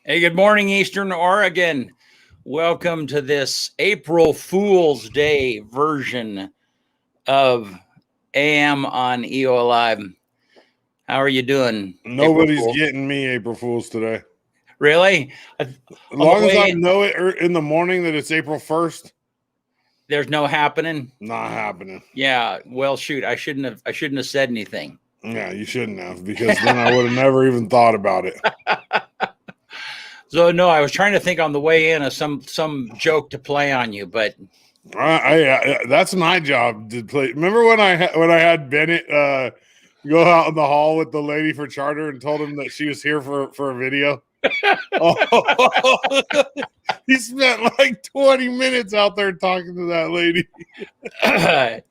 Hey, good morning, Eastern Oregon. Welcome to this April Fool's Day version of AM on EOA Live. How are you doing? April Nobody's Fool? getting me April Fool's today. Really? As On the long as I way, know it in the morning that it's April 1st, there's no happening. not happening. Yeah. Well, shoot, I shouldn't have said anything. Yeah, you shouldn't have, because then I would have never even thought about it. So no, I was trying to think on the way in of some joke to play on you, but That's my job to play. Remember when I had Bennett go out in the hall with the lady for charter and told him that she was here for a video? Oh, he spent like 20 minutes out there talking to that lady.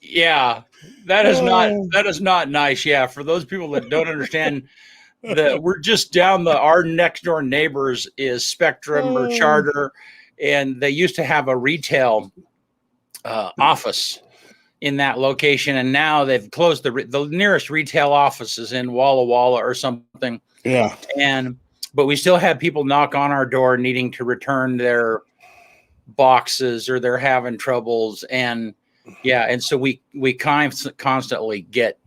yeah, that is not nice. Yeah, for those people that don't understand, we're just down our next door neighbors is Spectrum or Charter, and they used to have a retail office in that location, and now they've closed the nearest retail office is in Walla Walla or something. Yeah, but we still have people knock on our door needing to return their boxes, or they're having troubles, and so we constantly get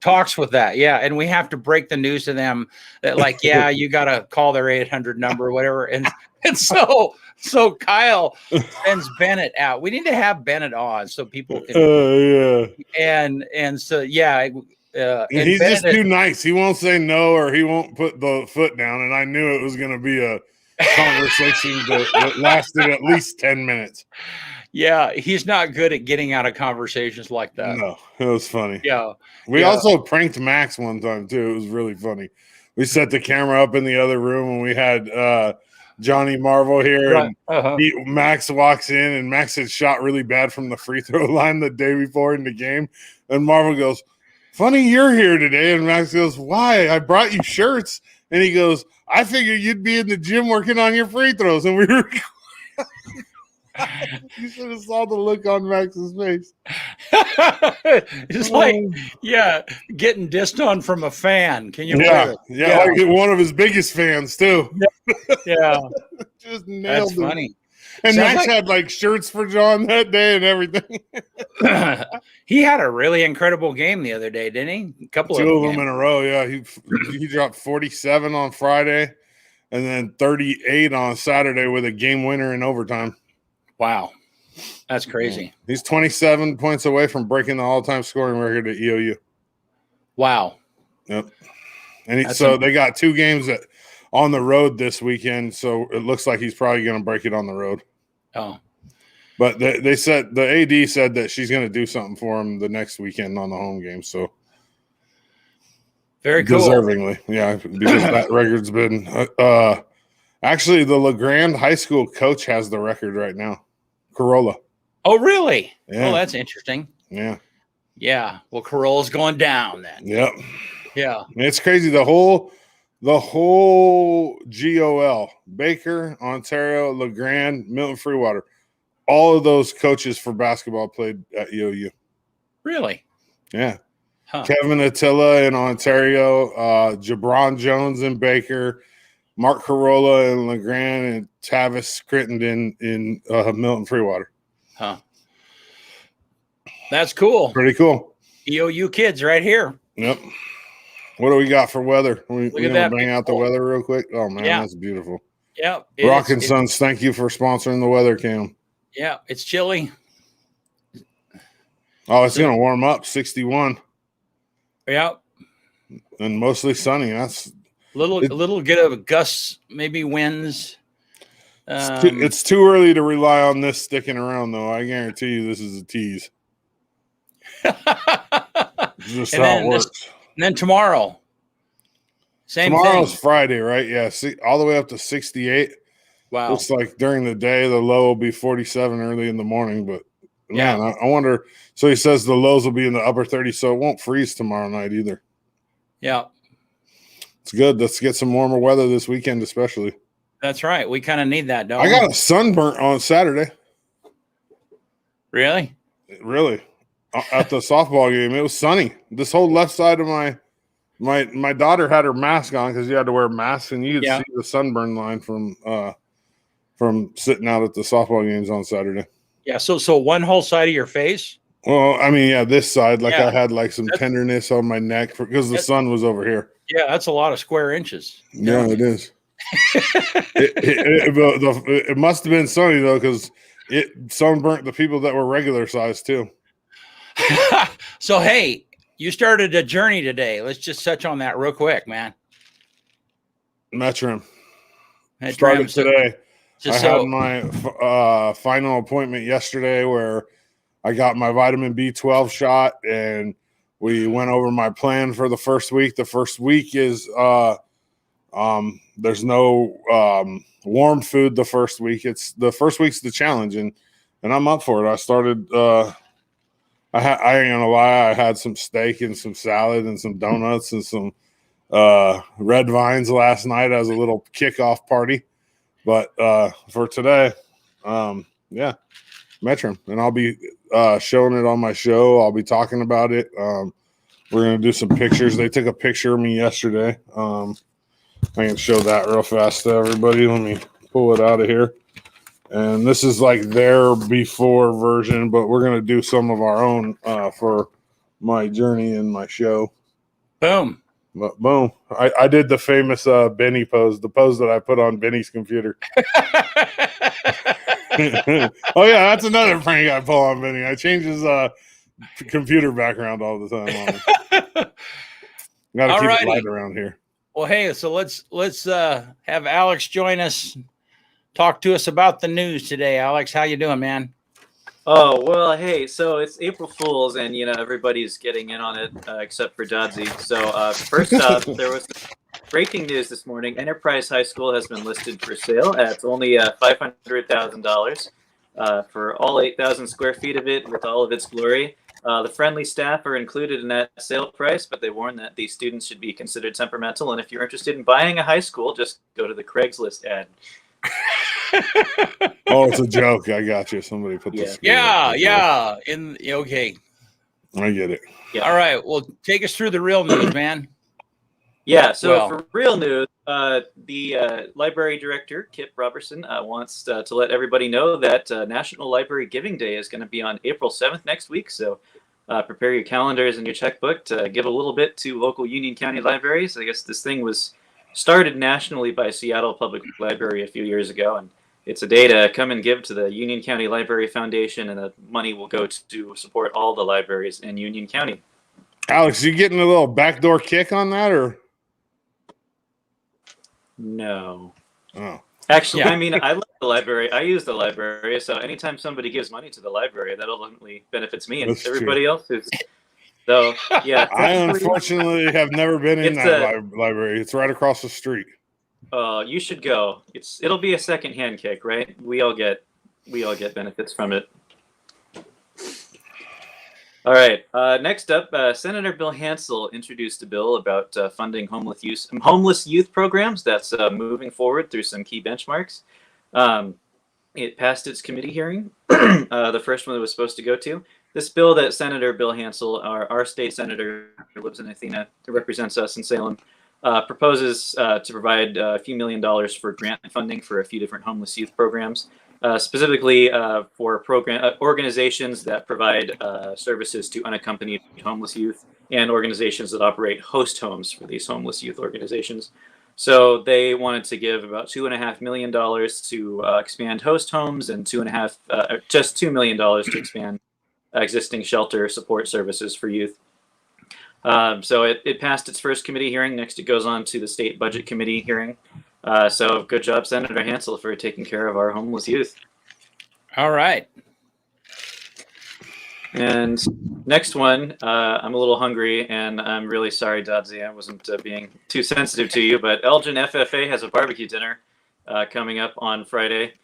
talks with that. Yeah. And we have to break the news to them that, like, yeah, you got to call their 800 number or whatever. And so Kyle sends Bennett out. We need to have Bennett on so people can, and so, yeah. And he's Bennett, just too nice. He won't say no, or he won't put the foot down. And I knew it was going to be a conversation that lasted at least 10 minutes. Yeah, he's not good at getting out of conversations like that. No, it was funny. Yeah. We also pranked Max one time, too. It was really funny. We set the camera up in the other room, and we had Johnny Marvel here. Right. And Max walks in, and Max had shot really bad from the free throw line the day before in the game. And Marvel goes, "Funny you're here today." And Max goes, "Why? I brought you shirts." And he goes, "I figured you'd be in the gym working on your free throws." And we were – you should have saw the look on Max's face. It's like, getting dissed on from a fan. Can you believe it? Yeah, like one of his biggest fans, too. Yeah. Just nailed That's funny. And Max had like shirts for John that day and everything. He had a really incredible game the other day, didn't he? Two of them in a row. Yeah, he dropped 47 on Friday, and then 38 on Saturday with a game winner in overtime. Wow, that's crazy. He's 27 points away from breaking the all-time scoring record at EOU. Wow. Yep. And they got 2 games on the road this weekend, so it looks like he's probably going to break it on the road. Oh. But they said the AD said that she's going to do something for him the next weekend on the home game. So very cool. Deservingly, yeah, because that record's been actually the LeGrand High School coach has the record right now, Corolla. Oh, really? Yeah. Oh, that's interesting. Yeah. Yeah. Well, Corolla's going down then. Yep. Yeah. It's crazy. The whole GOL, Baker, Ontario, LeGrand, Milton Freewater, all of those coaches for basketball played at EOU. Really? Yeah. Huh. Kevin Attila in Ontario, Jabron Jones in Baker, Mark Corolla in LeGrand, and Tavis Crittenden in Milton Freewater. Huh. That's cool. Pretty cool. EOU kids right here. Yep. What do we got for weather? We Look at that. Bring out the weather real quick. Oh, man, that's beautiful. Yeah. Rock & Sons, thank you for sponsoring the weather cam. Yeah, it's chilly. Oh, it's going to warm up, 61. Yeah. And mostly sunny. That's a little bit of gusts, maybe winds. It's too early to rely on this sticking around, though. I guarantee you this is a tease. Just how it works. And then tomorrow. Tomorrow's Friday, right? Yeah, all the way up to 68. Wow. Looks like during the day, the low will be 47 early in the morning. But, man, I wonder. So he says the lows will be in the upper 30s, so it won't freeze tomorrow night either. Yeah. It's good. Let's get some warmer weather this weekend, especially. That's right. We kind of need that, don't we? I got a sunburnt on Saturday. Really? Really? At the softball game. It was sunny. This whole left side of my My daughter had her mask on because you had to wear masks, and you could see the sunburn line from sitting out at the softball games on Saturday. Yeah. So one whole side of your face. Well, I mean, this side, I had like some tenderness on my neck because the sun was over here. Yeah, that's a lot of square inches. Yeah, it is. It must have been sunny though, because it sunburnt the people that were regular size too. So hey, you started a journey today. Let's just touch on that real quick, man. Metrim. Started today. I had my final appointment yesterday where I got my vitamin B12 shot, and we went over my plan for the first week. The first week is there's no warm food the first week. The first week's the challenge, and I'm up for it. I started I ain't gonna lie, I had some steak and some salad and some donuts and some red vines last night as a little kickoff party. But for today, Metrim, and I'll be showing it on my show. I'll be talking about it. We're gonna do some pictures. They took a picture of me yesterday. I can show that real fast to everybody. Let me pull it out of here. And this is like their before version, but we're gonna do some of our own for my journey and my show. Boom. But boom. I did the famous Benny pose, the pose that I put on Benny's computer. Oh yeah, that's another prank I pull on Benny. I change his computer background all the time. Gotta keep it light around here. Well, hey, so let's have Alex join us. Talk to us about the news today, Alex. How you doing, man? Oh, well, hey, so it's April Fool's, and, everybody's getting in on it, except for Dodsy. So first up, there was breaking news this morning. Enterprise High School has been listed for sale at only $500,000 for all 8,000 square feet of it with all of its glory. The friendly staff are included in that sale price, but they warn that these students should be considered temperamental, and if you're interested in buying a high school, just go to the Craigslist ad. Oh, it's a joke. I got you. Somebody put this. Yeah. Okay. I get it. Yeah. All right. Well, take us through the real news, man. Yeah. So for real news, the library director, Kip Robertson, wants to let everybody know that National Library Giving Day is going to be on April 7th next week. So prepare your calendars and your checkbook to give a little bit to local Union County libraries. I guess this thing was started nationally by Seattle Public Library a few years ago, and it's a day to come and give to the Union County Library Foundation, and the money will go to support all the libraries in Union County. Alex, you getting a little backdoor kick on that, or? No. Oh. Actually, I mean, I love the library. I use the library, so anytime somebody gives money to the library, that ultimately benefits me and everybody else who's... So, yeah. I unfortunately have never been in that library. It's right across the street. You should go. It'll be a secondhand kick, right? We all get benefits from it. All right. Next up, Senator Bill Hansel introduced a bill about funding homeless youth programs. That's moving forward through some key benchmarks. It passed its committee hearing, the first one that was supposed to go to. This bill that Senator Bill Hansel, our state senator who lives in Athena, who represents us in Salem, proposes to provide a few $1 million for grant funding for a few different homeless youth programs, specifically for organizations that provide services to unaccompanied homeless youth and organizations that operate host homes for these homeless youth organizations. So they wanted to give about $2.5 million to expand host homes and just $2 million to expand existing shelter support services for youth. So it passed its first committee hearing. Next, it goes on to the state budget committee hearing. So good job, Senator Hansel, for taking care of our homeless youth. All right. And next one, I'm a little hungry, and I'm really sorry, Dodsy, I wasn't being too sensitive to you, but Elgin FFA has a barbecue dinner coming up on Friday.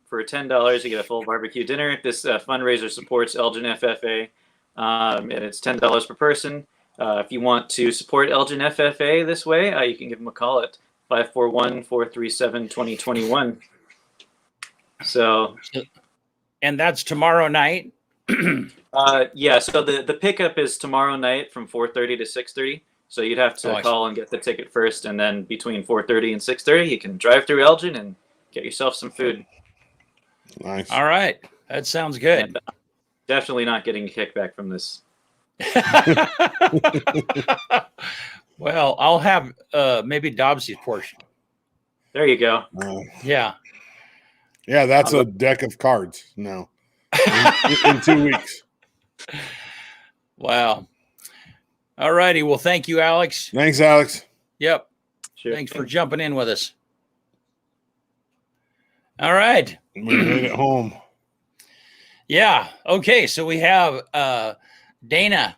For $10, you get a full barbecue dinner. This fundraiser supports Elgin FFA, and it's $10 per person. If you want to support Elgin FFA this way, you can give them a call at 541-437-2021. So, and that's tomorrow night. Yeah. So the pickup is tomorrow night from 4:30 to 6:30. So you'd have to call and get the ticket first, and then between 4:30 and 6:30, you can drive through Elgin and get yourself some food. Nice. All right, that sounds good. And definitely not getting a kickback from this. Well, I'll have maybe Dobbsy's portion. There you go. Yeah. Yeah, that's a deck of cards now in 2 weeks. Wow. All righty. Well, thank you, Alex. Thanks, Alex. Yep. Sure. Thanks for jumping in with us. All right. We made it home. Yeah. Okay. So we have Dana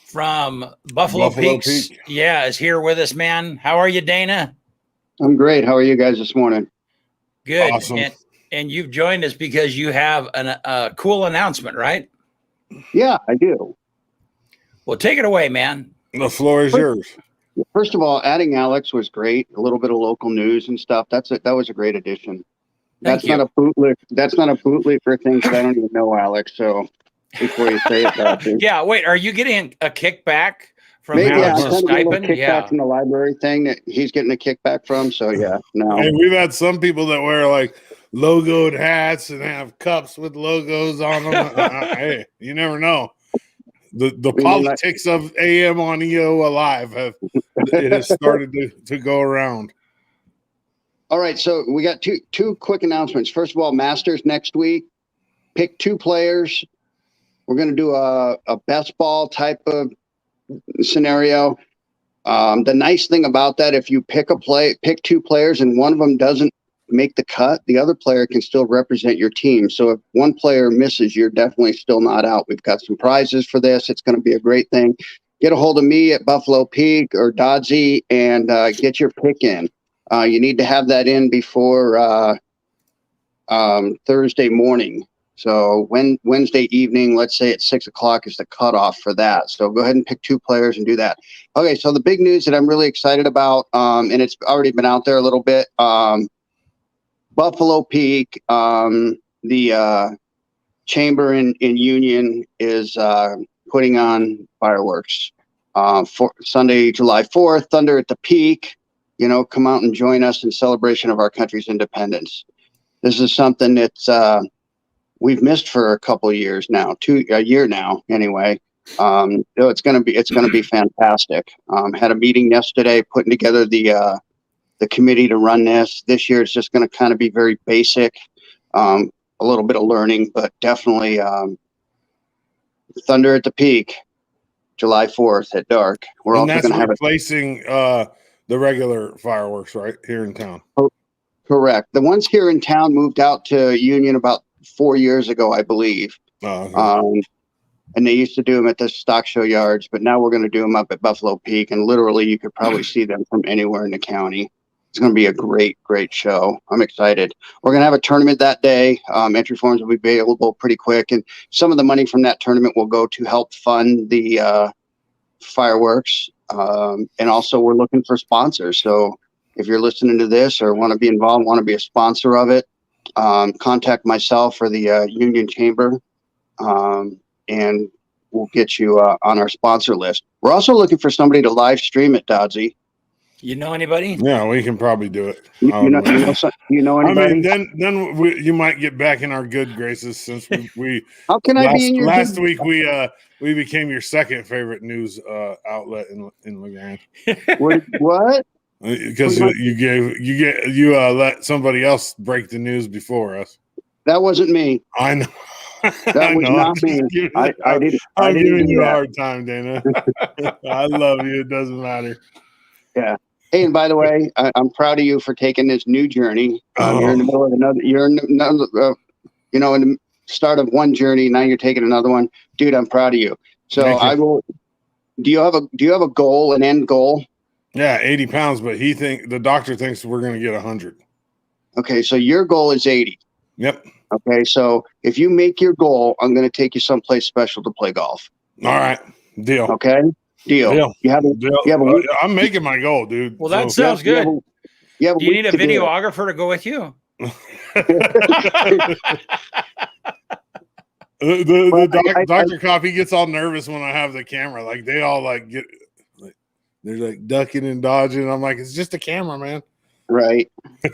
from Buffalo Peaks. Peak. Yeah, is here with us, man. How are you, Dana? I'm great. How are you guys this morning? Good. Awesome. And you've joined us because you have a cool announcement, right? Yeah, I do. Well, take it away, man. The floor is yours. First of all, adding Alex was great. A little bit of local news and stuff. That was a great addition. Thank you. Not a bootleg. That's not a bootleg for things that I don't even know, Alex. So before you say it, Yeah. Wait, are you getting a kickback from maybe Alex's I'm getting a little stipend? kickback Yeah. from the library thing that he's getting a kickback from. So yeah, no. And we've had some people that wear like logoed hats and have cups with logos on them. Hey, you never know. The politics of AM on EOA Live has started to go around. All right, so we got two quick announcements. First of all, Masters next week. Pick 2 players. We're going to do a best ball type of scenario. The nice thing about that, if you pick 2 players and one of them doesn't make the cut, the other player can still represent your team. So if one player misses, you're definitely still not out. We've got some prizes for this. It's going to be a great thing. Get a hold of me at Buffalo Peak or Dodsey and get your pick in. You need to have that in before Thursday morning. So Wednesday evening, let's say at 6:00 is the cutoff for that. So go ahead and pick 2 players and do that. Okay, so the big news that I'm really excited about, and it's already been out there a little bit, Buffalo Peak, the chamber in Union is putting on fireworks for Sunday, July 4th, Thunder at the Peak. You know, come out and join us in celebration of our country's independence. This is something that's we've missed for a couple of years now, a year now anyway. So it's gonna be fantastic. Had a meeting yesterday putting together the committee to run this. This year it's just going to kind of be very basic, a little bit of learning, but definitely Thunder at the Peak, July 4th at dark. We're also going to have replacing the regular fireworks right here in town. Correct. The ones here in town moved out to Union about 4 years ago, I believe. Oh, okay. And they used to do them at the stock show yards, but now we're going to do them up at Buffalo Peak, and literally you could probably see them from anywhere in the county. It's going to be a great, great show. I'm excited. We're going to have a tournament that day. Entry forms will be available pretty quick, and some of the money from that tournament will go to help fund the fireworks. And also we're looking for sponsors. So if you're listening to this or want to be involved, want to be a sponsor of it, contact myself or the Union Chamber, and we'll get you on our sponsor list. We're also looking for somebody to live stream it, Dodsey. You know anybody? Yeah, we can probably do it. You know anybody? I mean, then you might get back in our good graces since we How can I be in your last week we became your second favorite news outlet in LeGrand. What? Because you let somebody else break the news before us. That wasn't me. I know. That was not me. I'm giving you a hard time, Dana. I love you. It doesn't matter. Yeah. Hey, and by the way, I'm proud of you for taking this new journey. You're in the middle of another. You're in another. In the start of one journey. Now you're taking another one, dude. I'm proud of you. So I will. Do you have a goal, an end goal? Yeah, 80 pounds, but the doctor thinks we're going to get 100. Okay, so your goal is 80. Yep. Okay, so if you make your goal, I'm going to take you someplace special to play golf. All right, deal. Okay, deal. You have a I'm making my goal, dude. Well, that sounds good. Do you need a videographer to go with you? Dr. Cop, he gets all nervous when I have the camera. Like they all like get, like, they're like ducking and dodging. I'm like, it's just a camera, man. Right.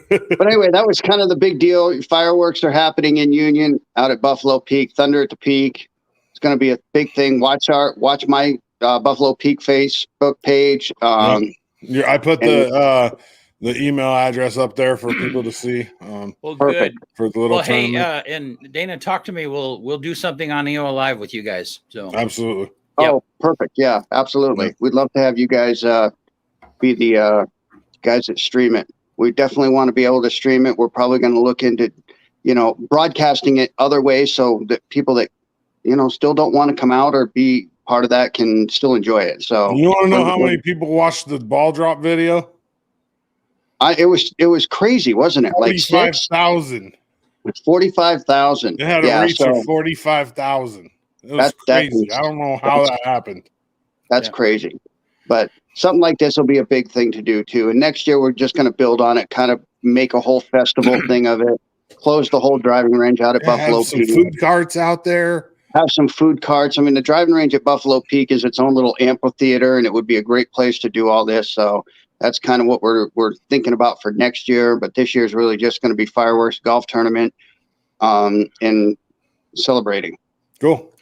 But anyway, that was kind of the big deal. Fireworks are happening in Union out at Buffalo Peak, Thunder at the Peak. It's going to be a big thing. Watch my Buffalo Peak Facebook page. I put the email address up there for people to see. Well, perfect. good. For the little Hey, and Dana, talk to me. We'll do something on EOA Live with you guys. So absolutely. Oh, perfect. Yeah, absolutely. Yep. We'd love to have you guys be the guys that stream it. We definitely want to be able to stream it. We're probably going to look into, broadcasting it other ways so that people that, still don't want to come out or be part of that can still enjoy it. So you want to know how many people watched the ball drop video? It was crazy, wasn't it? Like 45,000. 45,000. It had a reach of 45,000. It was crazy. I don't know how that happened. That's crazy. But something like this will be a big thing to do too. And next year we're just going to build on it, kind of make a whole festival thing of it. Close the whole driving range out at Buffalo Have some Peak. food carts out there. Have some food carts. I mean, the driving range at Buffalo Peak is its own little amphitheater, and it would be a great place to do all this. So that's kind of what we're thinking about for next year. But this year is really just going to be fireworks, golf tournament, and celebrating. Cool.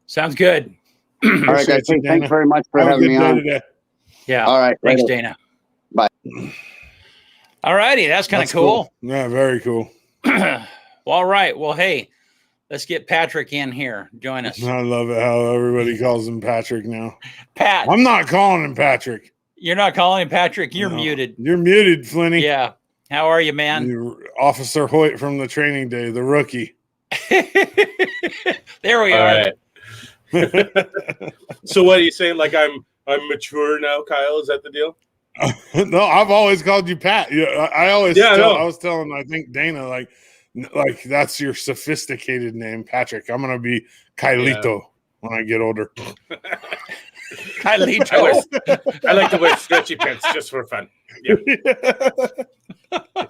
sounds good. All right, guys. Thanks very much for having me on. Today. Yeah. All right. Thanks, later. Dana. Bye. All righty. That's kind of cool. Yeah, very cool. Well, all right. Well, hey, let's get Patrick in here. Join us. I love it how everybody calls him Patrick now. Pat. I'm not calling him Patrick. You're not calling him Patrick. You're No. muted. You're muted, Flinny. Yeah. How are you, man? You're Officer Hoyt from the training day, the rookie. There we All are. right. So what are you saying? Like I'm mature now, Kyle? Is that the deal? No, I've always called you Pat. Yeah, I was telling, I think Dana, like that's your sophisticated name, Patrick. I'm gonna be Kylito when I get older. Kylito. I like to wear stretchy pants just for fun. Yeah.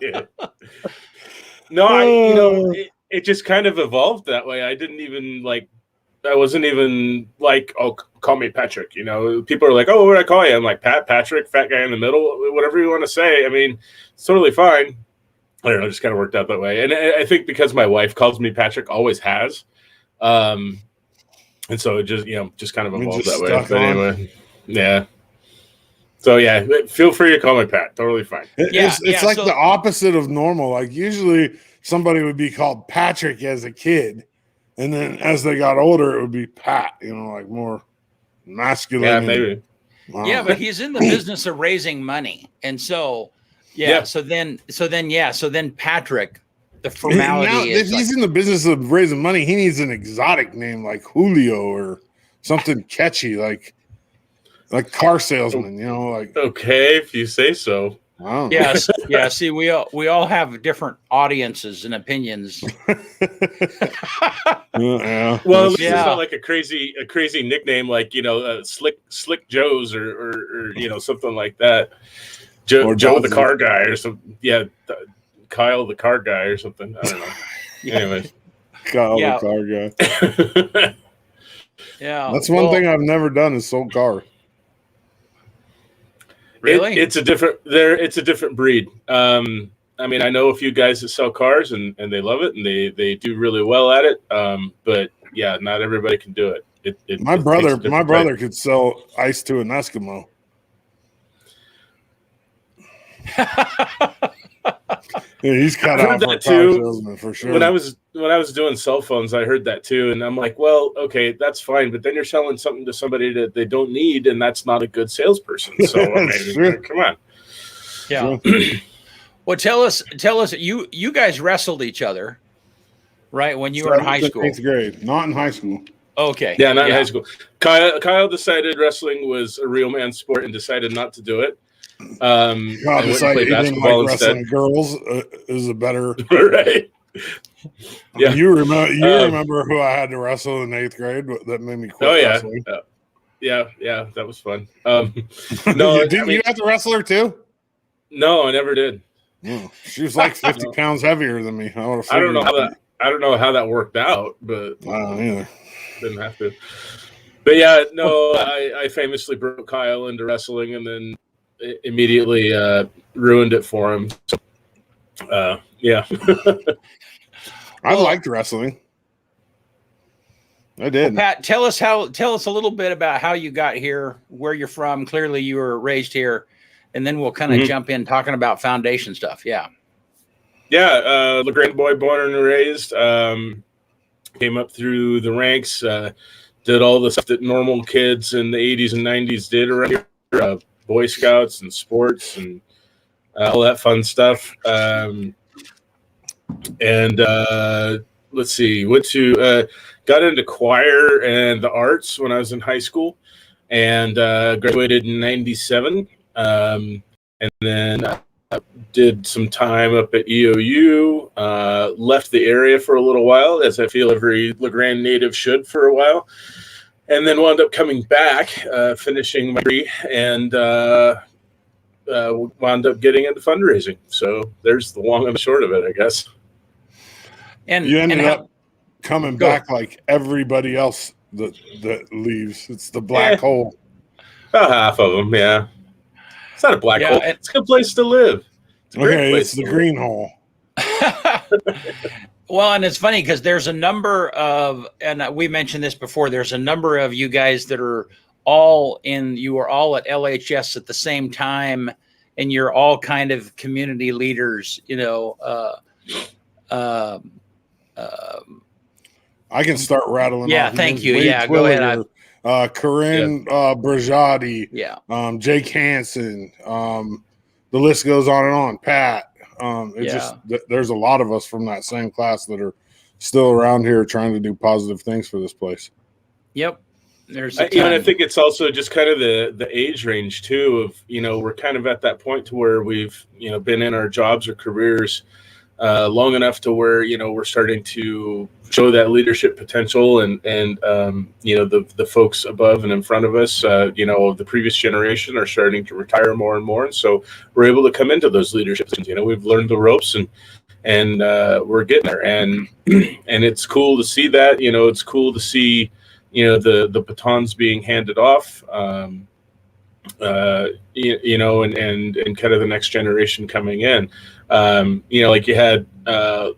Yeah. No, it just kind of evolved that way. I wasn't even like, oh, call me Patrick. People are like, oh, what would I call you? I'm like, Pat, Patrick, fat guy in the middle, whatever you want to say. I mean, it's totally fine. I don't know, it just kind of worked out that way. And I think because my wife calls me Patrick, always has. And so it just kind of evolved that way. But anyway, yeah. So yeah, feel free to call me Pat. Totally fine. It's like the opposite of normal. Like usually somebody would be called Patrick as a kid. And then as they got older, it would be Pat, like more masculine. Yeah, maybe. Wow. Yeah, but he's in the business of raising money. And so, so then Patrick, the formality if he's in the business of raising money, he needs an exotic name like Julio or something catchy, like car salesman, Okay, if you say so. Wow. Yes. Yeah. See, we all have different audiences and opinions. Yeah. Well, at least it's not like a crazy nickname like Slick Joe's or something like that. Joe the car guy or something. Yeah, Kyle the car guy or something. I don't know. Anyway, Kyle the car guy. Yeah, that's one thing I've never done is sold car. Really? It's a different breed. I mean, I know a few guys that sell cars and they love it and they do really well at it. But yeah, not everybody can do it. My brother could sell ice to an Eskimo. Yeah, he's cut out for a car salesman for sure. When I was doing cell phones, I heard that too, and I'm like, well, okay, that's fine, but then you're selling something to somebody that they don't need, and that's not a good salesperson. So come on. Yeah. Well, tell us, you guys wrestled each other, right? When you were in high school. 8th grade, not in high school. Okay. Yeah, not in high school. Kyle decided wrestling was a real man's sport and decided not to do it. Kyle decided he didn't like wrestling girls is a better right. Yeah, you remember who I had to wrestle in 8th grade that made me quit wrestling? Yeah, that was fun. No, you have to wrestle her too? No, I never did. Oh, she was like 50 pounds heavier than me. I don't know how that. I don't know how that worked out, but I don't either. Didn't have to. But yeah, no, I famously broke Kyle into wrestling and then immediately ruined it for him. So, yeah. I liked wrestling. I did. Well, Pat, tell us a little bit about how you got here, where you're from. Clearly you were raised here, and then we'll kind of jump in talking about foundation stuff. Yeah. Yeah. LaGrange boy, born and raised, came up through the ranks, did all the stuff that normal kids in the 80s and 90s did around here, Boy Scouts and sports and all that fun stuff. Let's see, got into choir and the arts when I was in high school, and graduated in 97. And then did some time up at EOU, left the area for a little while, as I feel every LaGrange native should for a while, and then wound up coming back, finishing my degree, and wound up getting into fundraising. So there's the long and the short of it, I guess. And you ended up coming back like everybody else that leaves. It's the black hole. About half of them, yeah. It's not a black hole. It's a good place to live. It's the green hole. Well, and it's funny because there's a number of, and we mentioned this before, there's a number of you guys that are you were all at LHS at the same time, and you're all kind of community leaders, I can start rattling. Yeah, thank you. Yeah, go ahead. Corinne Brajati. Yeah. Jake Hansen. The list goes on and on. Pat. There's a lot of us from that same class that are still around here trying to do positive things for this place. Yep. There's and I think it's also just kind of the age range too of, we're kind of at that point to where we've, been in our jobs or careers long enough to where, we're starting to show that leadership potential and the folks above and in front of us, the previous generation are starting to retire more and more. And so we're able to come into those leadership positions. We've learned the ropes and we're getting there. And it's cool to see that, it's cool to see, the batons being handed off, and kind of the next generation coming in. Like you had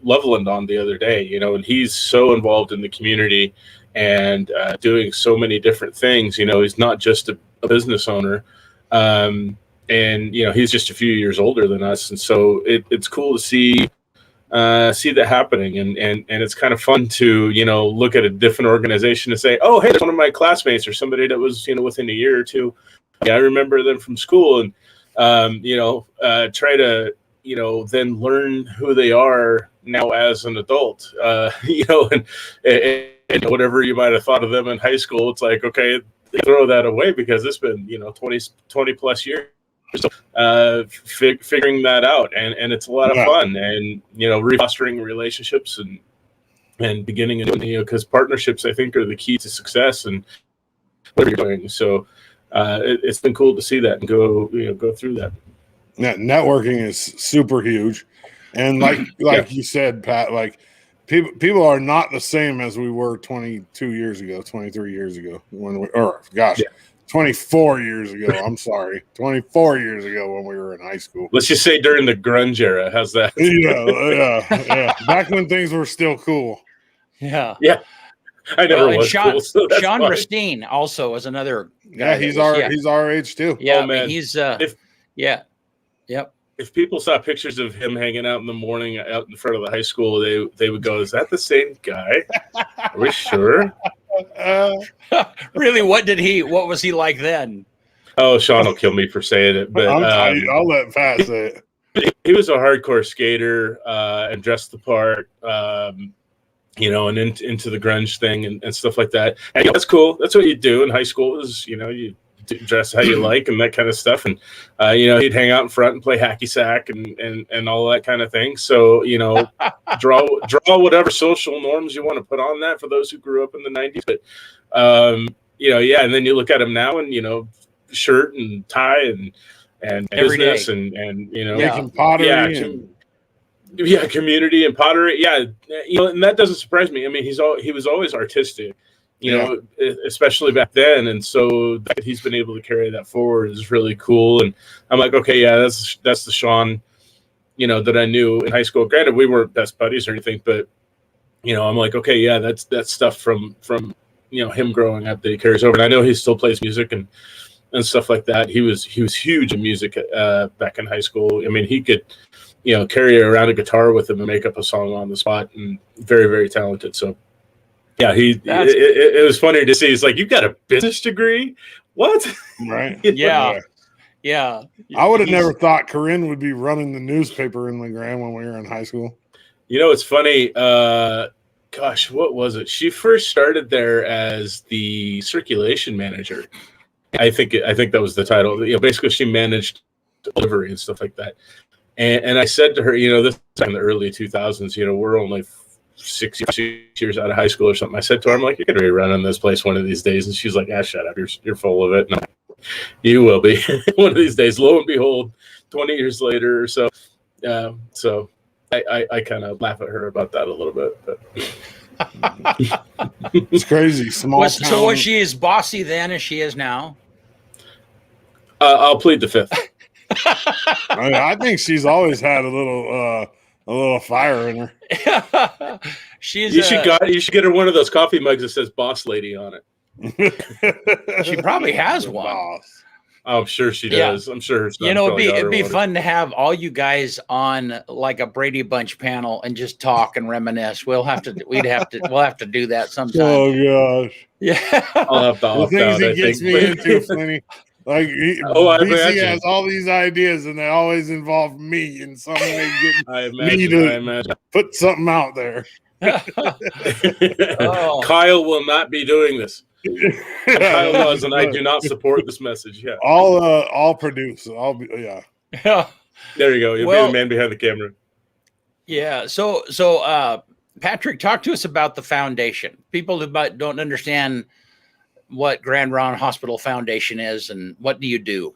Loveland on the other day, and he's so involved in the community and doing so many different things. He's not just a business owner, and he's just a few years older than us, and so it's cool to see that happening, and it's kind of fun to look at a different organization and say, oh, hey, that's one of my classmates or somebody that was within a year or two. Yeah, I remember them from school, and try to then learn who they are now as an adult. And whatever you might have thought of them in high school, it's like, okay, throw that away because it's been 20 plus years. So, figuring that out, and it's a lot of fun, and refostering relationships and beginning because partnerships, I think, are the key to success and whatever you're doing. So it's been cool to see that and go through that. Yeah, networking is super huge, and like you said, Pat, like people are not the same as we were 22 years ago, 23 years ago 24 years ago. I'm sorry, 24 years ago when we were in high school. Let's just say during the grunge era. How's that? Yeah. Back when things were still cool. Yeah. I never was Sean, cool. So Sean Rastine also is another guy. Yeah, he's our age too. Yeah, oh, man. He's Yep. If people saw pictures of him hanging out in the morning out in front of the high school, they would go, "Is that the same guy? Are we sure?" Really, what was he like then? Oh, Sean will kill me for saying it, but I'll let Pat say it. He was a hardcore skater and dressed the part, and into the grunge thing and stuff like that. And that's cool. That's what you do in high school is, you dress how you like and that kind of stuff. And, he'd hang out in front and play hacky sack and all that kind of thing. So, draw whatever social norms you want to put on that for those who grew up in the 90s. But, and then you look at him now and, shirt and tie and business and making pottery Yeah, community and pottery. Yeah, and that doesn't surprise me. I mean, he was always artistic, especially back then, and so that he's been able to carry that forward is really cool. And I'm like, okay, yeah, that's the Sean, that I knew in high school. Granted, we weren't best buddies or anything, but I'm like, okay, yeah, that's stuff from him growing up that he carries over. And I know he still plays music and stuff like that. He was huge in music back in high school. I mean, he could carry around a guitar with him and make up a song on the spot, and very, very talented. So yeah, it was funny to see. It's like, you've got a business degree? What? Right. Yeah. I would have never thought Corinne would be running the newspaper in LeGrand when we were in high school. It's funny. Gosh, what was it? She first started there as the circulation manager. I think that was the title. Basically, she managed delivery and stuff like that. And I said to her, this is in the early 2000s. We're only 6 years out of high school or something. I said to her, I'm like, you're going to be running this place one of these days. And she's like, shut up. You're full of it. And you will be one of these days. Lo and behold, 20 years later or so. So I kind of laugh at her about that a little bit. But. It's crazy. Small town. So was she as bossy then as she is now? I'll plead the fifth. I think she's always had a little fire in her. You should get her one of those coffee mugs that says "Boss Lady" on it. She probably has one. Boss. I'm sure she does. Yeah. I'm sure. It'd be fun to have all you guys on like a Brady Bunch panel and just talk and reminisce. We'll have to do that sometime. Oh gosh. Yeah. I'll have to opt the things out, he gets me into, Flinny. Like BC has all these ideas, and they always involve me in some way. I imagine. Put something out there. Kyle will not be doing this. Kyle knows, and I do not support this message. Yeah, I'll produce. Yeah. There you go. You'll be the man behind the camera. Yeah. So Patrick, talk to us about the foundation. People who don't understand what Grand Ronde Hospital Foundation is, and what do you do?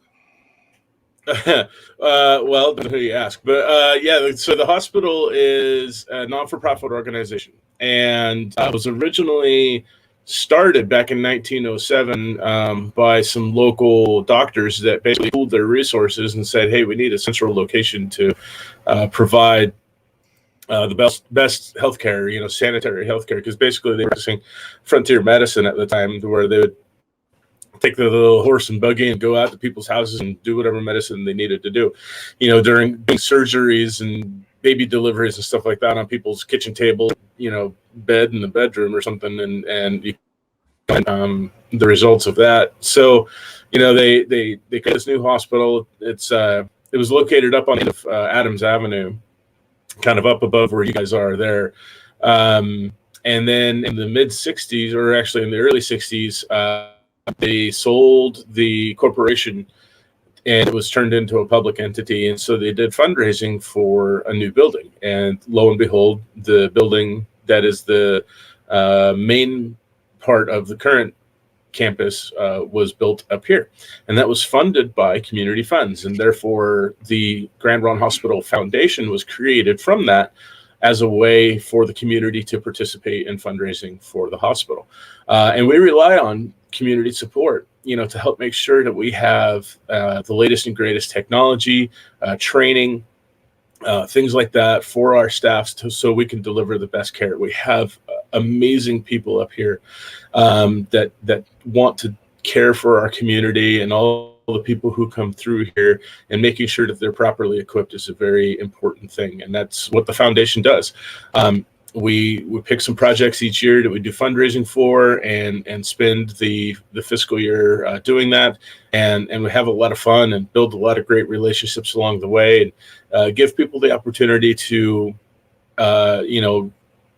Well, who you ask, but so the hospital is a non-for-profit organization, and it was originally started back in 1907 by some local doctors that basically pooled their resources and said, hey, we need a central location to provide the best healthcare, sanitary healthcare, because basically they were practicing frontier medicine at the time, where they would take the little horse and buggy and go out to people's houses and do whatever medicine they needed to do, during surgeries and baby deliveries and stuff like that on people's kitchen table, bed in the bedroom or something, and the results of that. So, they created this new hospital. It was located up on the end of Adams Avenue, kind of up above where you guys are there. And then in the mid 60s, or actually in the early 60s, they sold the corporation and it was turned into a public entity. And so they did fundraising for a new building. And lo and behold, the building that is the main part of the current campus was built up here. And that was funded by community funds. And therefore, the Grand Ronde Hospital Foundation was created from that as a way for the community to participate in fundraising for the hospital. And we rely on community support, to help make sure that we have the latest and greatest technology, training, things like that for our staff, so we can deliver the best care. We have amazing people up here that want to care for our community, and all the people who come through here, and making sure that they're properly equipped is a very important thing. And that's what the foundation does. We pick some projects each year that we do fundraising for, and spend the fiscal year doing that, and we have a lot of fun and build a lot of great relationships along the way, and give people the opportunity to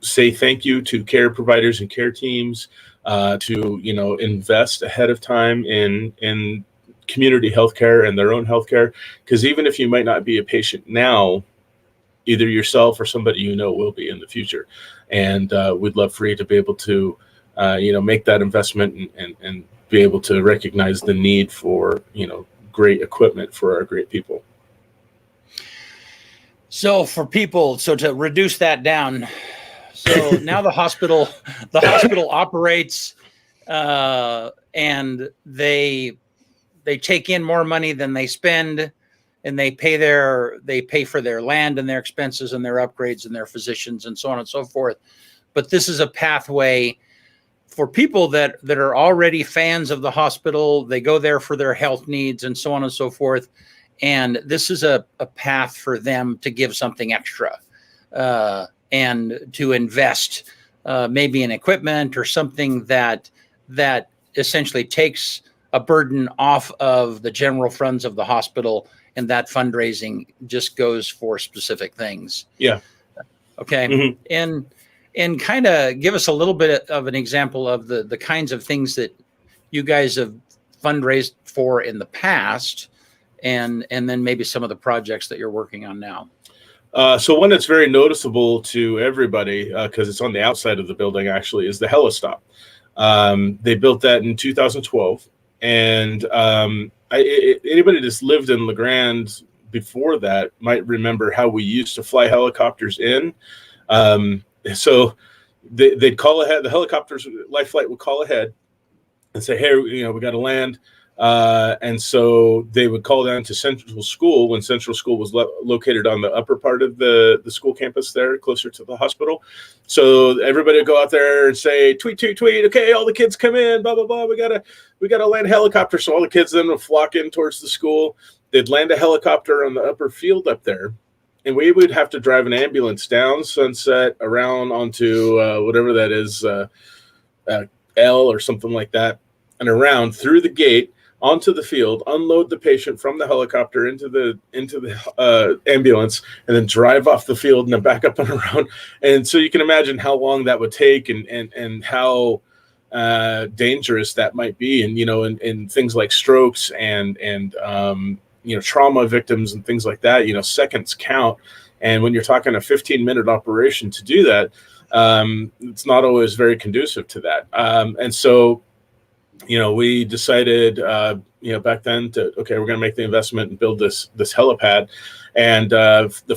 say thank you to care providers and care teams, to invest ahead of time in community healthcare and their own healthcare, because even if you might not be a patient now, either yourself or somebody will be in the future. And we'd love for you to be able to, make that investment and be able to recognize the need for, great equipment for our great people. So for people, so to reduce that down, so now the hospital operates, and they take in more money than they spend, and they pay for their land and their expenses and their upgrades and their physicians and so on and so forth. But this is a pathway for people that are already fans of the hospital. They go there for their health needs and so on and so forth. And this is a path for them to give something extra, and to invest maybe in equipment or something that essentially takes a burden off of the general funds of the hospital, and that fundraising just goes for specific things. Yeah. Okay. Mm-hmm. And kind of give us a little bit of an example of the kinds of things that you guys have fundraised for in the past, and then maybe some of the projects that you're working on now. So one that's very noticeable to everybody, because it's on the outside of the building actually, is the Helistop. They built that in 2012. And anybody that's lived in La Grande before that might remember how we used to fly helicopters in. So they'd call ahead. The helicopters, Life Flight would call ahead and say, "Hey, we got to land." And so they would call down to Central School when Central School was located on the upper part of the school campus there, closer to the hospital. So everybody would go out there and say, "Tweet, tweet, tweet. Okay, all the kids come in. Blah blah blah. We gotta land a helicopter." So all the kids then would flock in towards the school. They'd land a helicopter on the upper field up there, and we would have to drive an ambulance down Sunset around onto whatever that is, L or something like that, and around through the gate onto the field, unload the patient from the helicopter into the ambulance, and then drive off the field and then back up and around. And so you can imagine how long that would take, and how dangerous that might be. And and things like strokes and trauma victims and things like that, seconds count. And when you're talking a 15-minute operation to do that, it's not always very conducive to that. And so we decided, back then we're going to make the investment and build this helipad, and the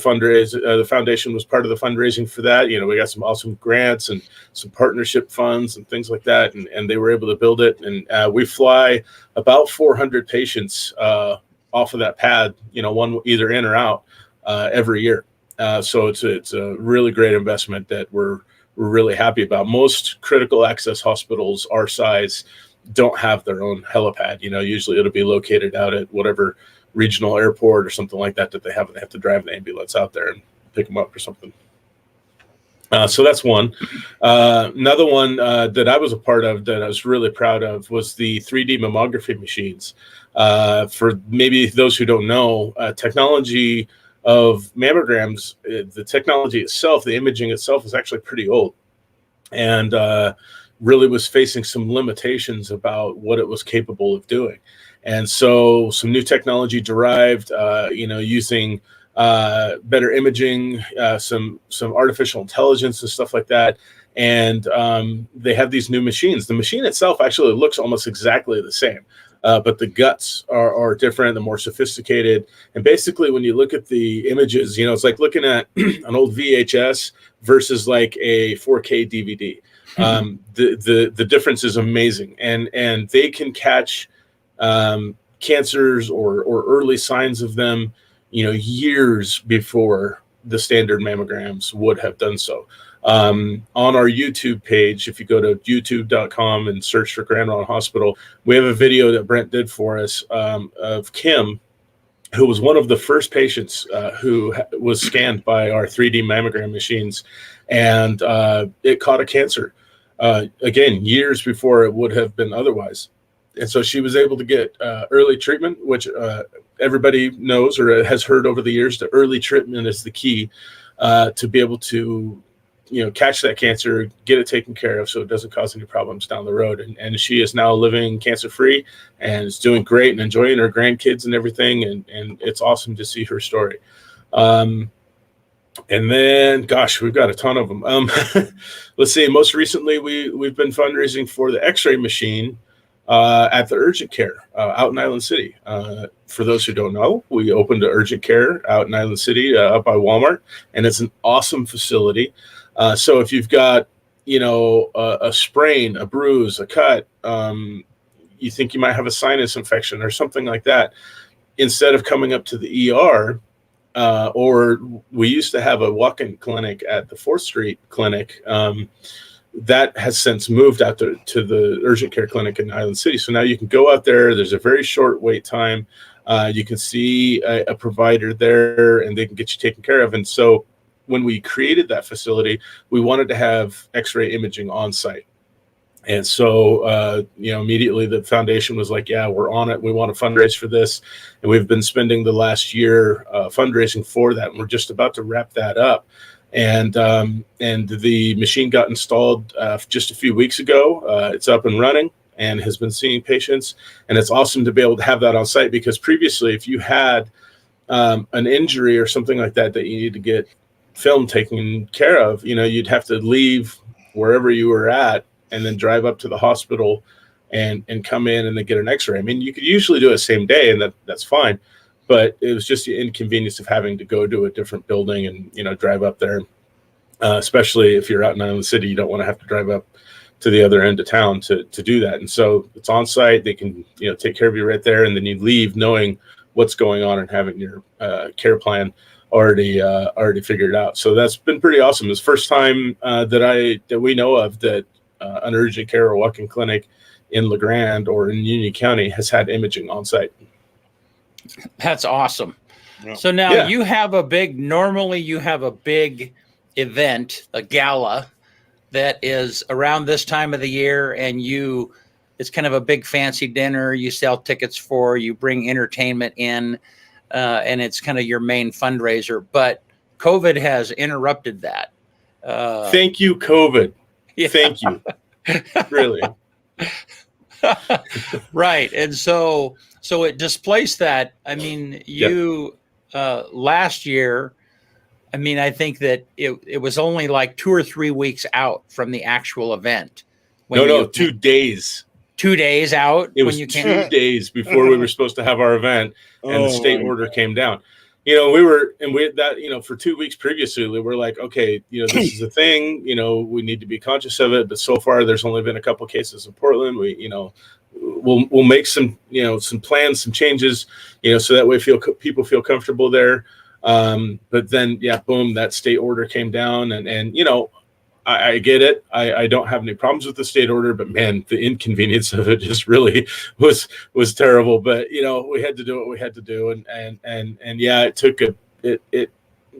foundation was part of the fundraising for that. We got some awesome grants and some partnership funds and things like that, and they were able to build it. And we fly about 400 patients off of that pad, one either in or out every year. So it's a really great investment that we're really happy about. Most critical access hospitals our size don't have their own helipad. Usually it'll be located out at whatever regional airport or something like that they have. They have to drive an ambulance out there and pick them up or something. So that's one. Another one that I was a part of that I was really proud of was the 3D mammography machines. For maybe those who don't know, technology of mammograms, the technology itself, the imaging itself is actually pretty old, and really was facing some limitations about what it was capable of doing. And so some new technology derived, using better imaging, some artificial intelligence and stuff like that. And they have these new machines. The machine itself actually looks almost exactly the same, but the guts are different, the more sophisticated. And basically when you look at the images, it's like looking at an old VHS versus like a 4K DVD. The difference is amazing, and they can catch cancers or early signs of them, years before the standard mammograms would have done so. On our YouTube page, if you go to youtube.com and search for Grand Ronald Hospital, we have a video that Brent did for us of Kim, who was one of the first patients who was scanned by our 3D mammogram machines, and it caught a cancer. Again, years before it would have been otherwise. And so she was able to get early treatment, which everybody knows or has heard over the years. The early treatment is the key to be able to, catch that cancer, get it taken care of so it doesn't cause any problems down the road. And she is now living cancer-free and is doing great and enjoying her grandkids and everything. And it's awesome to see her story. And then, gosh, we've got a ton of them. Let's see. Most recently, we've been fundraising for the X-ray machine at the urgent care out in Island City. For those who don't know, we opened an urgent care out in Island City up by Walmart, and it's an awesome facility. So if you've got, a sprain, a bruise, a cut, you think you might have a sinus infection or something like that, instead of coming up to the ER, or we used to have a walk-in clinic at the 4th Street Clinic, that has since moved out to the urgent care clinic in Island City. So now you can go out there. There's a very short wait time. You can see a provider there, and they can get you taken care of. And so when we created that facility, we wanted to have X-ray imaging on site. And so, immediately the foundation was like, yeah, we're on it. We want to fundraise for this. And we've been spending the last year fundraising for that. And we're just about to wrap that up. And the machine got installed just a few weeks ago. It's up and running and has been seeing patients. And it's awesome to be able to have that on site, because previously, if you had an injury or something like that you need to get film taken care of, you'd have to leave wherever you were at and then drive up to the hospital and come in and then get an X-ray. I mean, you could usually do it same day, and that's fine. But it was just the inconvenience of having to go to a different building and, drive up there. Especially if you're out in Island City, you don't want to have to drive up to the other end of town to do that. And so it's on site. They can, take care of you right there. And then you leave knowing what's going on and having your care plan already figured out. So that's been pretty awesome. It's the first time that we know of that an urgent care or walk-in clinic in LeGrand or in Union County has had imaging on site. That's awesome. Yeah. So now you have normally you have a big event, a gala that is around this time of the year, and it's kind of a big fancy dinner you sell tickets for, you bring entertainment in, and it's kind of your main fundraiser. But COVID has interrupted that. Thank you, COVID. Yeah. Thank you. Really. Right. And so it displaced that. I mean, last year, I think that it was only like 2 or 3 weeks out from the actual event. 2 days. 2 days out. It was 2 days before we were supposed to have our event, and the state order came down. For 2 weeks previously, we were like, okay, this is a thing, we need to be conscious of it. But so far, there's only been a couple cases in Portland. We'll make some plans, some changes, so that way people feel comfortable there. But then, boom, that state order came down, and I get it. I don't have any problems with the state order, but man, the inconvenience of it just really was terrible. But we had to do what we had to do, and it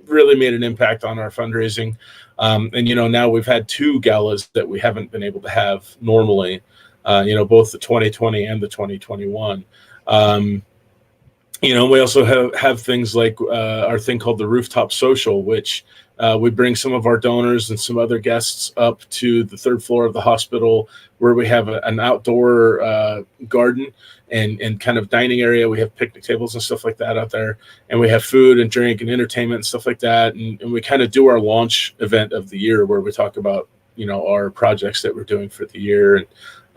really made an impact on our fundraising. Now we've had 2 galas that we haven't been able to have normally. Both the 2020 and the 2021. We also have things like our thing called the Rooftop Social, which we bring some of our donors and some other guests up to the 3rd floor of the hospital, where we have an outdoor garden and kind of dining area. We have picnic tables and stuff like that out there, and we have food and drink and entertainment and stuff like that. And we kind of do our launch event of the year, where we talk about our projects that we're doing for the year. And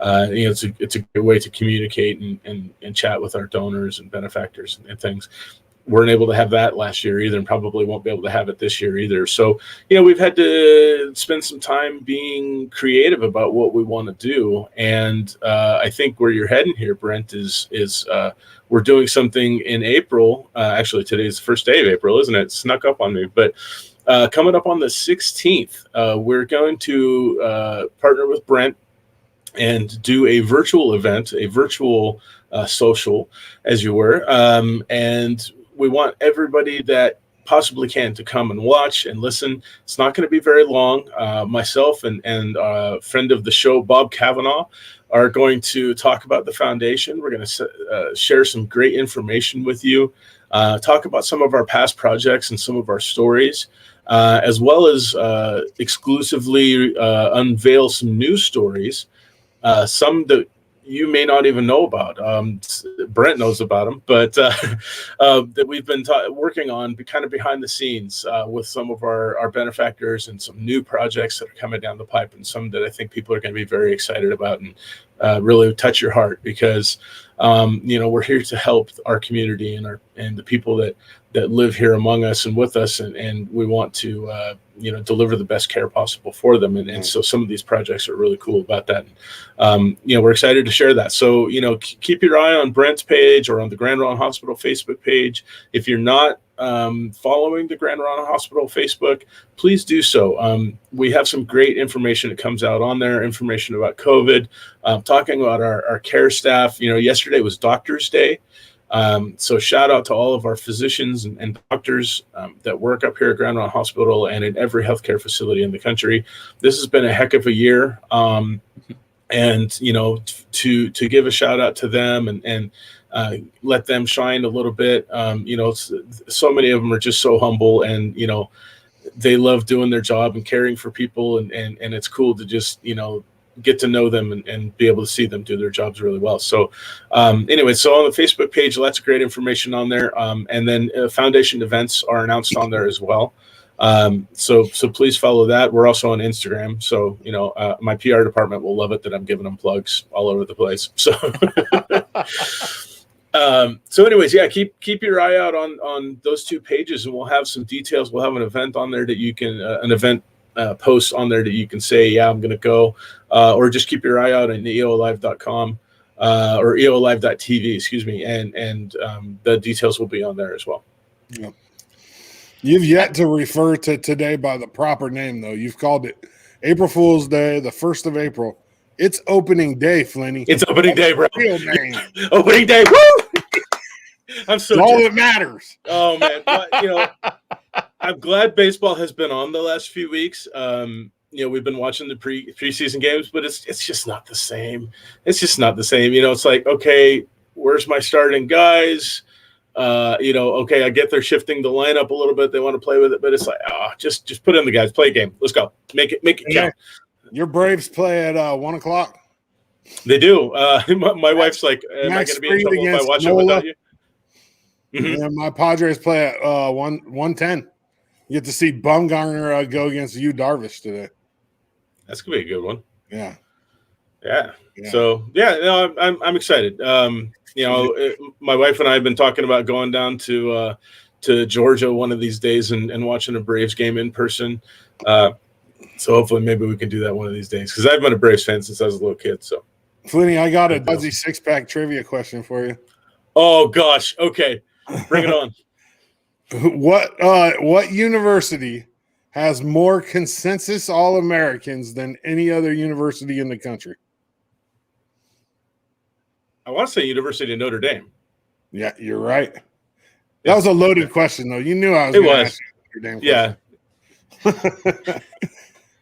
it's a good way to communicate and chat with our donors and benefactors and things. Weren't able to have that last year either, and probably won't be able to have it this year either. So, we've had to spend some time being creative about what we want to do. And I think where you're heading here, Brent, is we're doing something in April. Actually, today's the first day of April, isn't it? It snuck up on me. But coming up on the 16th, we're going to partner with Brent and do a virtual event, a virtual social, as you were. And we want everybody that possibly can to come and watch and listen. It's not going to be very long. Myself and a friend of the show, Bob Kavanaugh, are going to talk about the foundation. We're going to share some great information with you, talk about some of our past projects and some of our stories, as well as exclusively unveil some news stories. Some that you may not even know about. Brent knows about them, but that we've been working on kind of behind the scenes with some of our benefactors and some new projects that are coming down the pipe, and some that I think people are going to be very excited about and really touch your heart, because we're here to help our community and the people that live here among us and with us, and we want to deliver the best care possible for them, and so some of these projects are really cool about that. We're excited to share that. So keep your eye on Brent's page or on the Grand Ronald Hospital Facebook page. If you're not following the Grand Ronald Hospital Facebook, please do so. We have some great information that comes out on there, information about COVID, talking about our care staff. Yesterday was Doctors Day. So shout out to all of our physicians and doctors that work up here at Grand Ronald Hospital and in every healthcare facility in the country. This has been a heck of a year. And to give a shout out to them and let them shine a little bit. So many of them are just so humble, and they love doing their job and caring for people, and it's cool to just get to know them and be able to see them do their jobs really well. So so on the Facebook page, lots of great information on there, and then foundation events are announced on there as well. So please follow that. We're also on Instagram. So, my PR department will love it that I'm giving them plugs all over the place. So, anyways, yeah, keep your eye out on those two pages, and we'll have some details. We'll have an event on there that you can, an event post on there that you can say, yeah, I'm going to go, or just keep your eye out on eolive.com, or eolive.tv, excuse me. And the details will be on there as well. Yeah. You've yet to refer to today by the proper name, though. You've called it April Fool's Day, the 1st of April. It's opening day, Flinny. It's opening day, bro. Real name. Opening day. Woo! I'm so all that matters. Oh, man. But, I'm glad baseball has been on the last few weeks. We've been watching the preseason games, but it's just not the same. It's just not the same. It's like, okay, where's my starting guys? Okay, I get they're shifting the lineup a little bit. They want to play with it, but it's like, just put in the guys, play a game. Let's go. Make it count. Your Braves play at 1:00. They do. My wife's like, am I going to be in trouble if I watch it without you? Mm-hmm. And my Padres play at 1:10. You get to see Bumgarner go against Yu Darvish today. That's gonna be a good one. Yeah. So I'm excited. My wife and I have been talking about going down to Georgia one of these days and watching a Braves game in person. So hopefully maybe we can do that one of these days, because I've been a Braves fan since I was a little kid. So, Flinny, I got a Duzzy six-pack trivia question for you. Oh gosh, okay, bring it on. What university has more consensus All-Americans than any other university in the country? I want to say University of Notre Dame. Yeah, you're right. That was a loaded question, though. You knew I was going to ask you Notre Dame question.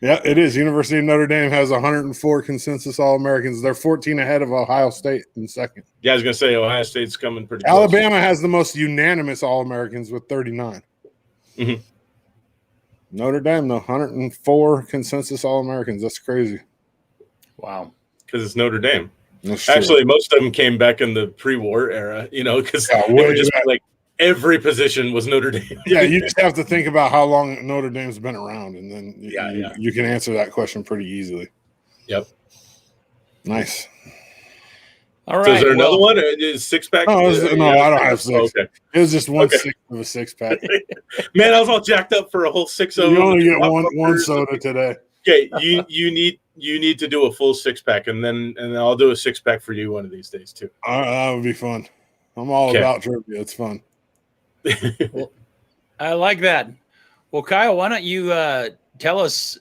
Yeah, it is. University of Notre Dame has 104 consensus All-Americans. They're 14 ahead of Ohio State in second. Yeah, I was going to say Ohio State's coming pretty close. Alabama has the most unanimous All-Americans with 39. Mm-hmm. Notre Dame, though, 104 consensus All-Americans. That's crazy. Wow. Because it's Notre Dame. Actually, most of them came back in the pre-war era, because it was just like every position was Notre Dame. Yeah, you just have to think about how long Notre Dame's been around, and then you can answer that question pretty easily. Yep. Nice. All right. So is there another one? Is six-pack? No, I don't have six. Okay. It was just one sixth of a six-pack. Man, I was all jacked up for a whole 6-0. You only get one soda today. Okay, you need to do a full six-pack, and then I'll do a six-pack for you one of these days too. That would be fun. I'm all about trivia. It's fun. Well, I like that. Well, Kyle, why don't you give us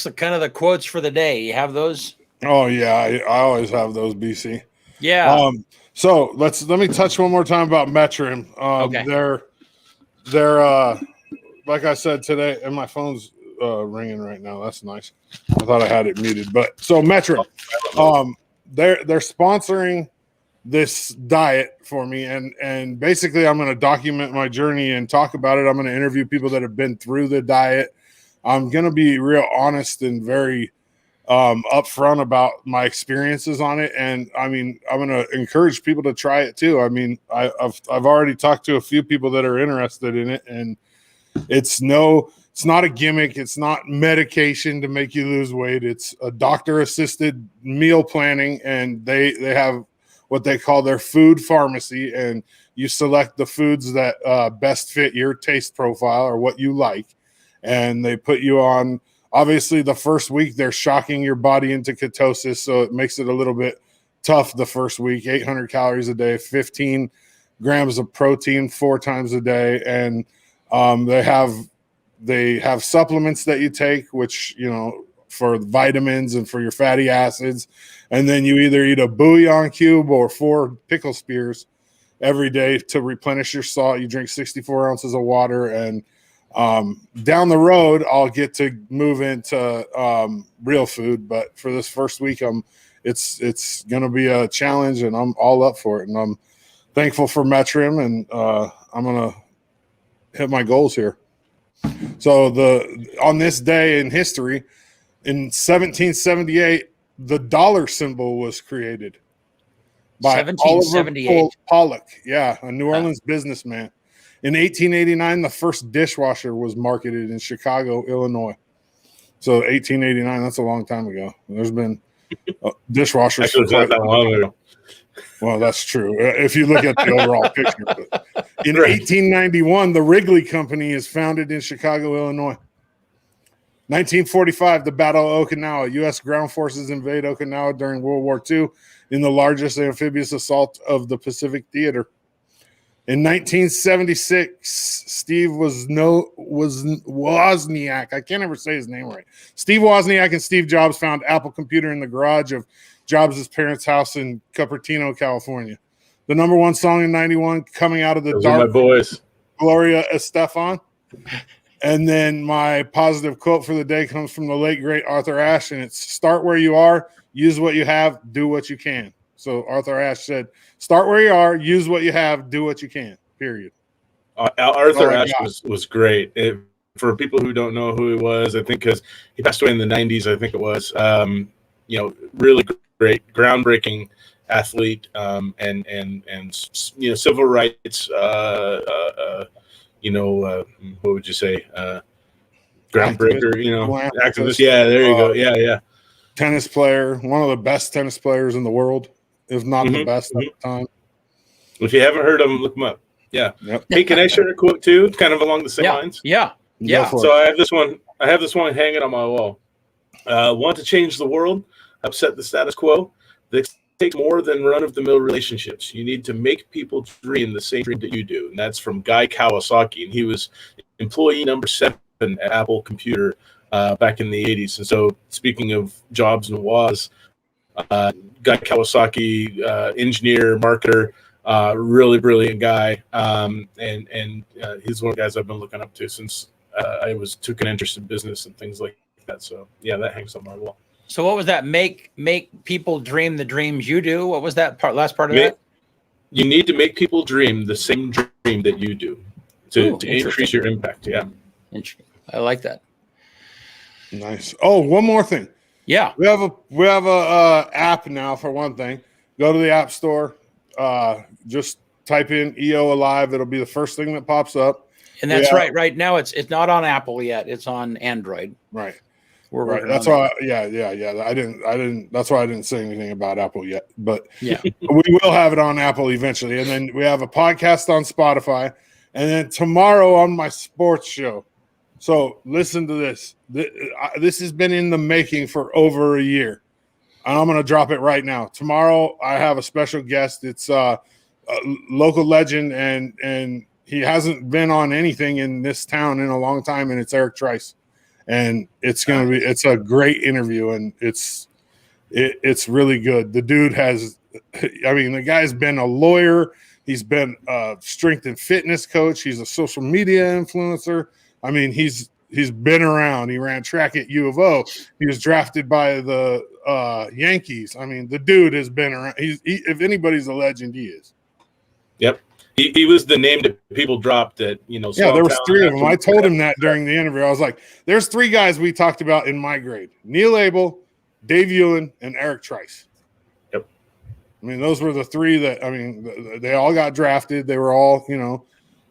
the kind of the quotes for the day? You have those? Oh yeah, I always have those, BC. Yeah. So let me touch one more time about Metrim. Okay. They're like I said today, and my phone's ringing right now. That's nice. I thought I had it muted, but so Metrim, they're sponsoring this diet for me, and basically I'm going to document my journey and talk about it. I'm going to interview people that have been through the diet. I'm going to be real honest and very upfront about my experiences on it. And I mean, I'm going to encourage people to try it too. I mean, I've already talked to a few people that are interested in it, and it's not a gimmick. It's not medication to make you lose weight. It's a doctor assisted meal planning, and they have what they call their food pharmacy, and you select the foods that best fit your taste profile or what you like. And they put you on, obviously the first week they're shocking your body into ketosis. So it makes it a little bit tough the first week, 800 calories a day, 15 grams of protein 4 times a day. And they have supplements that you take, which, you know, for vitamins and for your fatty acids. And then you either eat a bouillon cube or 4 pickle spears every day to replenish your salt. You drink 64 ounces of water. And down the road, I'll get to move into real food. But for this first week, it's going to be a challenge, and I'm all up for it. And I'm thankful for Metrim, and I'm going to hit my goals here. So on this day in history, in 1778, the dollar symbol was created by 1778. Pollock. Yeah, a New Orleans businessman. In 1889, the first dishwasher was marketed in Chicago, Illinois. So 1889, that's a long time ago. There's been dishwashers. Actually, it's not that long ago. Well, that's true. If you look at the overall picture. But in 1891, the Wrigley Company is founded in Chicago, Illinois. 1945, the Battle of Okinawa. U.S. ground forces invade Okinawa during World War II in the largest amphibious assault of the Pacific Theater. In 1976, Steve Wozniak. I can't ever say his name right. Steve Wozniak and Steve Jobs found Apple Computer in the garage of Jobs' parents' house in Cupertino, California. The number one song in 91, Coming Out of the Those Dark. are my boys. Gloria Estefan. And then my positive quote for the day comes from the late, great Arthur Ashe, and it's start where you are, use what you have, do what you can. So Arthur Ashe said, start where you are, use what you have, do what you can, period. Arthur Ashe was great. For people who don't know who he was, I think because he passed away in the 90s, I think it was, you know, really great, groundbreaking athlete, and you know, civil rights, you know, what would you say? Groundbreaker, you know, activist. Yeah, there you go. Yeah. Tennis player, one of the best tennis players in the world, if not the best at the time. If you haven't heard of him, look him up. Yeah. Yep. Hey, can I share a quote too? Kind of along the same lines. Yeah. So I have this one hanging on my wall. Want to change the world, upset the status quo. This takes more than run-of-the-mill relationships. You need to make people dream the same dream that you do. And that's from Guy Kawasaki. And he was employee number 7 at Apple Computer back in the 80s. And so speaking of Jobs and Woz, Guy Kawasaki, engineer, marketer, really brilliant guy. And he's one of the guys I've been looking up to since I took an interest in business and things like that. So yeah, that hangs on my wall. So what was that? Make people dream the dreams you do. What was that last part of that? You need to make people dream the same dream that you do to increase your impact. Yeah. Interesting. I like that. Nice. Oh, one more thing. Yeah. We have a app now for one thing. Go to the App Store. Just type in EO Alive. It'll be the first thing that pops up. And that's right. Right now it's not on Apple yet. It's on Android. Right. We're right. That's why. Yeah. I didn't. That's why I didn't say anything about Apple yet. But yeah, we will have it on Apple eventually. And then we have a podcast on Spotify. And then tomorrow on my sports show. So listen to this. This has been in the making for over a year. And I'm going to drop it right now. Tomorrow I have a special guest. It's a local legend, and he hasn't been on anything in this town in a long time, and it's Eric Trice. And it's a great interview, and it's really good. The dude the guy's been a lawyer. He's been a strength and fitness coach. He's a social media influencer. I mean, he's been around. He ran track at U of O. He was drafted by the Yankees. I mean, the dude has been around. If anybody's a legend, he is. Yep. He was the name that people dropped that, you know. Yeah, there was 3 of them. I told him that during the interview. I was like, there's 3 guys we talked about in my grade. Neil Abel, Dave Ewan, and Eric Trice. Yep. I mean, those were the three that, I mean, they all got drafted. They were all, you know,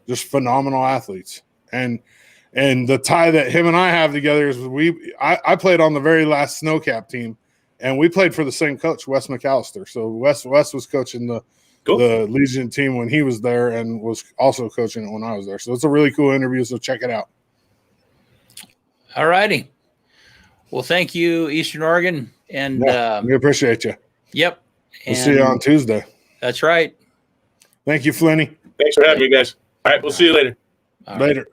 just phenomenal athletes. And the tie that him and I have together is I played on the very last snowcap team, and we played for the same coach, Wes McAllister. So Wes was coaching the Legion team when he was there, and was also coaching it when I was there. So it's a really cool interview. So check it out. All righty. Well, thank you, Eastern Oregon. And we appreciate you. Yep. We'll see you on Tuesday. That's right. Thank you, Flinny. Thanks for having me, guys. All right, we'll see you later. Later.